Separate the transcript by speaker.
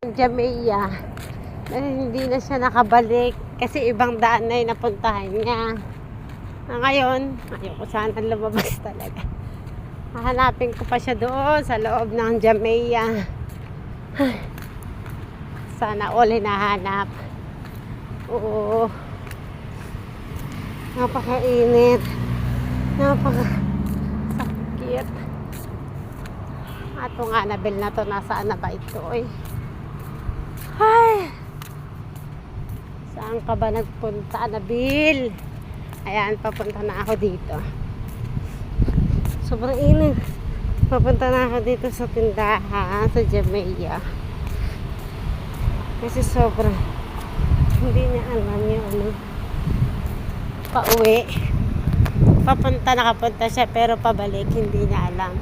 Speaker 1: Jamaica. Hindi na siya nakabalik kasi ibang daan na yung napuntahan niya. Ngayon, ayoko sana lumabas talaga. Hahanapin ko pa siya doon sa loob ng Jamaica. Sana all hinahanap. Oo. Napakainit. Napakasakit. Atong Annabelle na to, nasaan na ba ito eh? Ay! Saan ka ba nagpunta, Annabelle? Ayan, papunta na ako dito. Sobrang init. Papunta na ako dito sa tindahan sa Jamaica. Kasi sobrang hindi niya alam yung ano, pauwi. Nakapunta siya pero pabalik hindi niya alam.